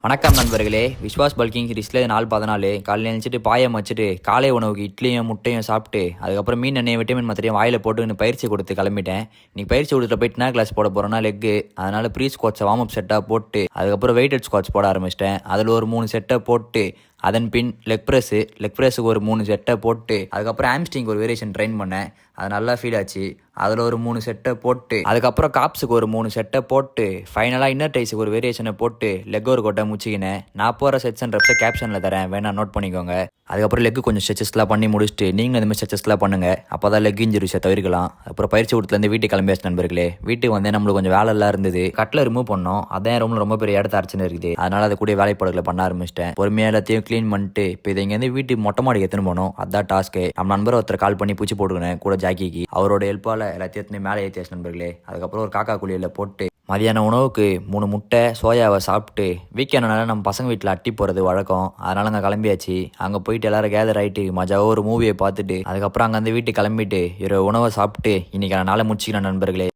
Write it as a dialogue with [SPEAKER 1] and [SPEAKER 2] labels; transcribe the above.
[SPEAKER 1] வணக்கம் நண்பர்களே. விஸ்வாஸ் பல்கிங் சீரிஸில் நாள் 14 காலையில் எழுந்திரிச்சிட்டு பாயம் வச்சுட்டு காலை உணவுக்கு இட்லியும் முட்டையும் சாப்பிட்டு அதுக்கப்புறம் மீன் எண்ணெய் விட்டமின் மாத்திரையும் வாயில் போட்டு பயிற்சி கொடுத்து கிளம்பிட்டேன். இன்னைக்கு பயிற்சி கொடுத்துட்டு போயிட்டு என்ன கிளாஸ் போட போகிறோன்னா லெக்கு. அதனால் ப்ரீ ஸ்குவாட்ஸை வார்ம் அப் செட்டாக போட்டு அதுக்கப்புறம் வெயிட்டட் ஸ்குவாட்ஸ் போட ஆரம்பிச்சிட்டேன். அதில் ஒரு 3 செட்டை போட்டு அதன் பின் லெக் ப்ரெஸ்ஸுக்கு ஒரு 3 செட்டை போட்டு அதுக்கப்புறம் ஆம்ஸ்ட்ரிங் ஒரு வேரியேஷன் ட்ரெயின் பண்ணேன். அது நல்லா ஃபீல் ஆச்சு. அதில் ஒரு 3 செட்டை போட்டு அதுக்கப்புறம் காப்ஸுக்கு ஒரு 3 செட்டை போட்டு ஃபைனலாக இன்னர் டைஸுக்கு ஒரு வேரியேஷனை போட்டு லெக் ஒரு கொட்டை முடிச்சிக்கினேன். நான் போகிற செட்ஸ் அண்ட் ரெப்ஸை கேப்ஷனில் தரேன், வேணா நோட் பண்ணிக்கோங்க. அதுக்கப்புறம் லெக்கு கொஞ்சம் ஸ்ட்ரெச்சஸ்லாம் பண்ணி முடிச்சுட்டு நீங்களும் இந்த மாதிரி ஸ்ட்ரெச்சஸ்லாம் பண்ணுங்கள். அப்போ தான் லெக் இன்ஜுரிஸை தவிர்க்கலாம். அப்புறம் பயிற்சி கொடுத்துலேருந்து வீட்டுக்கு கிளம்பியாச்சு நண்பர்களே. வீட்டுக்கு வந்து நம்மளுக்கு கொஞ்சம் வேலைலாம் இருந்தது. கட்டில் ரிமூவ் பண்ணோம். அதான் ரூமில் ரொம்ப பெரிய இடத்த அரைச்சுன்னு இருக்குது. அதனால் அதை கூட வேலைப்பாடுகளை பண்ண ஆரம்பிச்சிட்டேன். பொறுமையாக எல்லாத்தையும் க்ளீன் பண்ணிட்டு இப்போ இதை இங்கேருந்து வீட்டுக்கு மொட்டை மாடிக்கு எடுத்துன்னு போனோம். அதான் டாஸ்க்கு. நம்ம நண்பர் ஒருத்தர் கால் பண்ணி பூச்சி போட்டுக்கினேன் கூட ஜாக்கிக்கு. அவரோட ஹெல்ப்பால் எல்லாத்தையும் மேலே ஏற்றியாச்சு நண்பர்களே. அதுக்கப்புறம் ஒரு காக்கா குழியில் போட்டு மதியான உணவுக்கு 3 முட்டை சோயாவை சாப்பிட்டு வீக்கெண்ட்னால நம்ம பசங்க வீட்டில் அட்டி போகிறது வழக்கம். அதனால் அங்கே கிளம்பியாச்சு. அங்கே போயிட்டு எல்லோரும் கேதர் ஆகிட்டு மஜாவாக ஒரு மூவியை பார்த்துட்டு அதுக்கப்புறம் அங்கே வந்து வீட்டுக்கு கிளம்பிட்டு ஒரு உணவை சாப்பிட்டு இன்றைக்கி நாளை முடிச்சிக்கிறேன் நண்பர்களே.